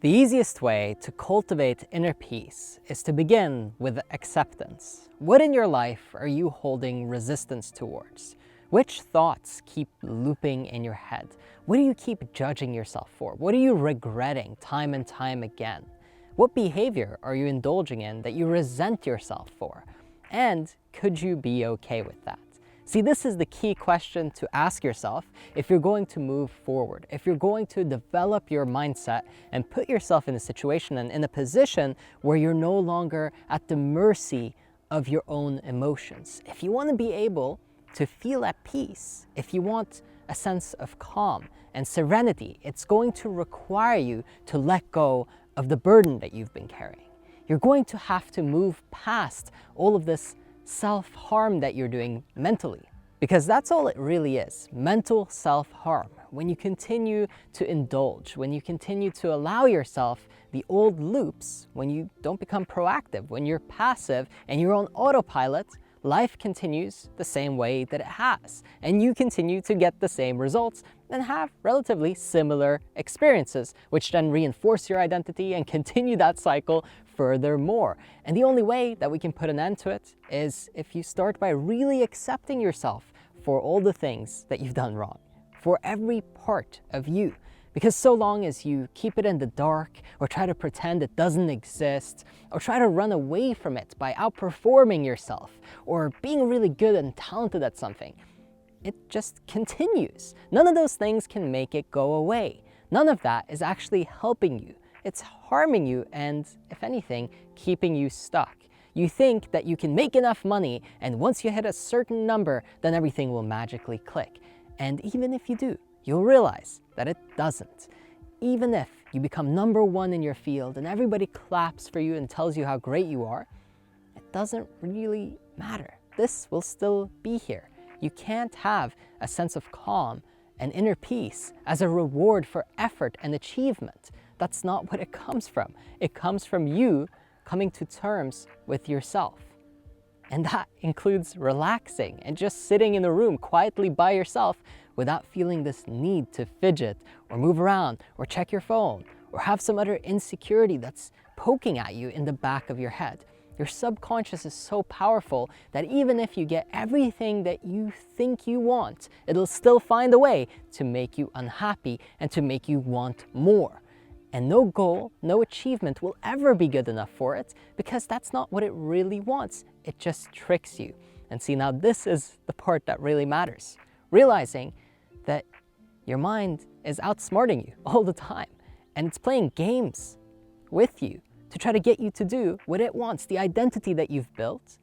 The easiest way to cultivate inner peace is to begin with acceptance. What in your life are you holding resistance towards? Which thoughts keep looping in your head? What do you keep judging yourself for? What are you regretting time and time again? What behavior are you indulging in that you resent yourself for? And could you be okay with that? See, this is the key question to ask yourself if you're going to move forward, if you're going to develop your mindset and put yourself in a situation and in a position where you're no longer at the mercy of your own emotions. If you want to be able to feel at peace, if you want a sense of calm and serenity, it's going to require you to let go of the burden that you've been carrying. You're going to have to move past all of this self-harm that you're doing mentally, because that's all it really is, mental self-harm. When you continue to indulge, when you continue to allow yourself the old loops, when you don't become proactive, when you're passive and you're on autopilot, life continues the same way that it has, and you continue to get the same results and have relatively similar experiences, which then reinforce your identity and continue that cycle furthermore. And the only way that we can put an end to it is if you start by really accepting yourself for all the things that you've done wrong, for every part of you. Because so long as you keep it in the dark, or try to pretend it doesn't exist, or try to run away from it by outperforming yourself, or being really good and talented at something, it just continues. None of those things can make it go away. None of that is actually helping you. It's harming you and, if anything, keeping you stuck. You think that you can make enough money, and once you hit a certain number, then everything will magically click. And even if you do, you'll realize that it doesn't. Even if you become number one in your field and everybody claps for you and tells you how great you are, it doesn't really matter. This will still be here. You can't have a sense of calm and inner peace as a reward for effort and achievement. That's not what it comes from. It comes from you coming to terms with yourself. And that includes relaxing and just sitting in a room quietly by yourself without feeling this need to fidget or move around or check your phone or have some other insecurity that's poking at you in the back of your head. Your subconscious is so powerful that even if you get everything that you think you want, it'll still find a way to make you unhappy and to make you want more. And no goal, no achievement will ever be good enough for it, because that's not what it really wants. It just tricks you. And see, now this is the part that really matters. Realizing that your mind is outsmarting you all the time, and it's playing games with you to try to get you to do what it wants. The identity that you've built,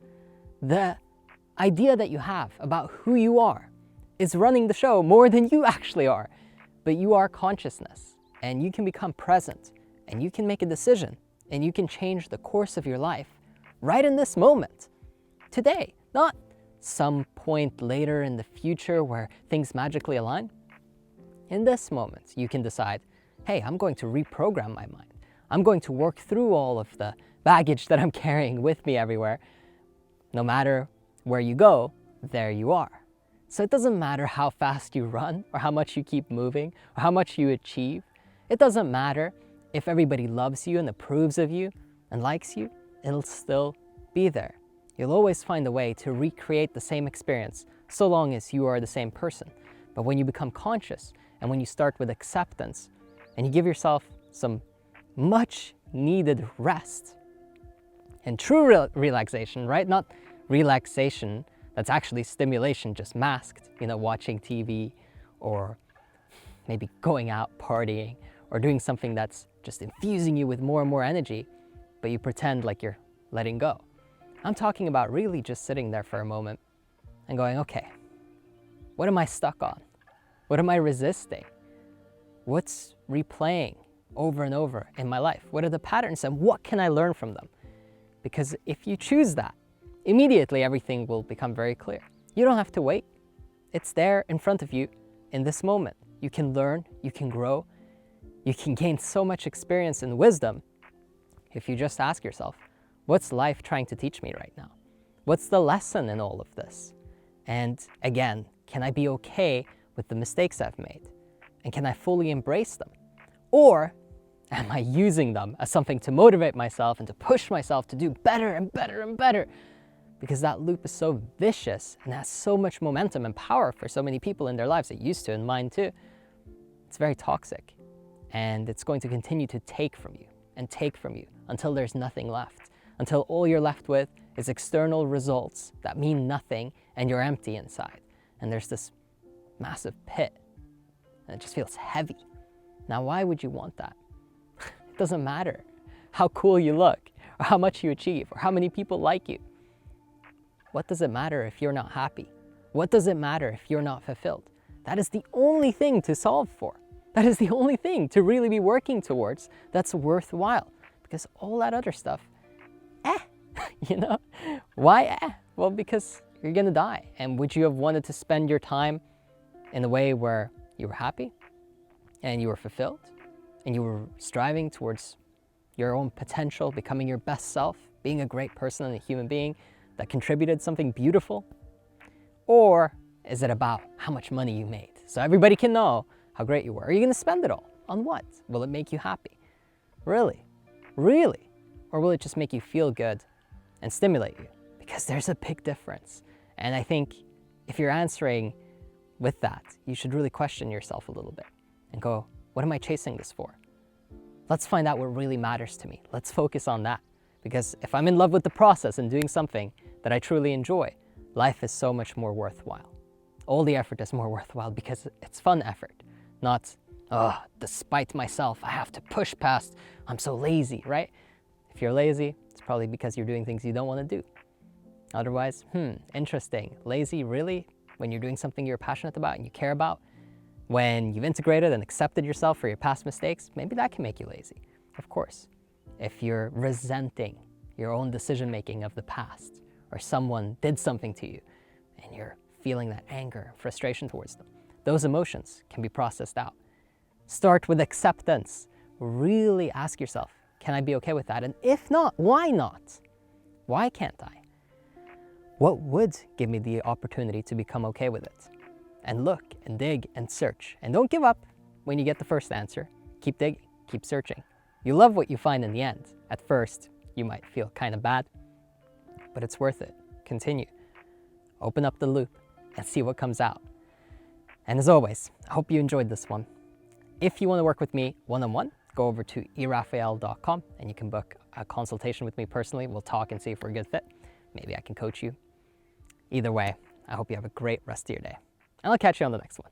the idea that you have about who you are, is running the show more than you actually are. But you are consciousness. And you can become present, and you can make a decision, and you can change the course of your life right in this moment, today, not some point later in the future where things magically align. In this moment, you can decide, hey, I'm going to reprogram my mind. I'm going to work through all of the baggage that I'm carrying with me everywhere. No matter where you go, there you are. So it doesn't matter how fast you run, or how much you keep moving, or how much you achieve. It doesn't matter if everybody loves you and approves of you and likes you, it'll still be there. You'll always find a way to recreate the same experience so long as you are the same person. But when you become conscious and when you start with acceptance and you give yourself some much needed rest and true relaxation, right? Not relaxation that's actually stimulation just masked, watching TV or maybe going out partying, or doing something that's just infusing you with more and more energy, but you pretend like you're letting go. I'm talking about really just sitting there for a moment and going, okay, what am I stuck on? What am I resisting? What's replaying over and over in my life? What are the patterns, and what can I learn from them? Because if you choose that, immediately everything will become very clear. You don't have to wait. It's there in front of you in this moment. You can learn, you can grow, you can gain so much experience and wisdom if you just ask yourself, what's life trying to teach me right now? What's the lesson in all of this? And again, can I be okay with the mistakes I've made? And can I fully embrace them? Or Am I using them as something to motivate myself and to push myself to do better and better and better? Because that loop is so vicious and has so much momentum and power for so many people in their lives. It used to, and mine too. It's very toxic, and it's going to continue to take from you and take from you until there's nothing left, until all you're left with is external results that mean nothing and you're empty inside. And there's this massive pit, and it just feels heavy. Now, why would you want that? It doesn't matter how cool you look, or how much you achieve, or how many people like you. What does it matter if you're not happy? What does it matter if you're not fulfilled? That is the only thing to solve for. That is the only thing to really be working towards that's worthwhile. Because all that other stuff, you know? Why Well, because you're gonna die. And would you have wanted to spend your time in a way where you were happy and you were fulfilled and you were striving towards your own potential, becoming your best self, being a great person and a human being that contributed something beautiful? Or is it about how much money you made so everybody can know how great you were? Are you gonna spend it all? On what? Will it make you happy? Really? Really? Or will it just make you feel good and stimulate you? Because there's a big difference. And I think if you're answering with that, you should really question yourself a little bit and go, what am I chasing this for? Let's find out what really matters to me. Let's focus on that. Because if I'm in love with the process and doing something that I truly enjoy, life is so much more worthwhile. All the effort is more worthwhile because it's fun effort, not, despite myself, I have to push past, I'm so lazy, right? If you're lazy, it's probably because you're doing things you don't want to do. Otherwise, interesting. Lazy, really? When you're doing something you're passionate about and you care about, when you've integrated and accepted yourself for your past mistakes, maybe that can make you lazy, of course. If you're resenting your own decision-making of the past, or someone did something to you, and you're feeling that anger, frustration towards them, those emotions can be processed out. Start with acceptance. Really ask yourself, can I be okay with that? And if not, why not? Why can't I? What would give me the opportunity to become okay with it? And look and dig and search. And don't give up when you get the first answer. Keep digging, keep searching. You love what you find in the end. At first, you might feel kind of bad, but it's worth it. Continue. Open up the loop and see what comes out. And as always, I hope you enjoyed this one. If you want to work with me one-on-one, go over to erafael.com and you can book a consultation with me personally. We'll talk and see if we're a good fit. Maybe I can coach you. Either way, I hope you have a great rest of your day. And I'll catch you on the next one.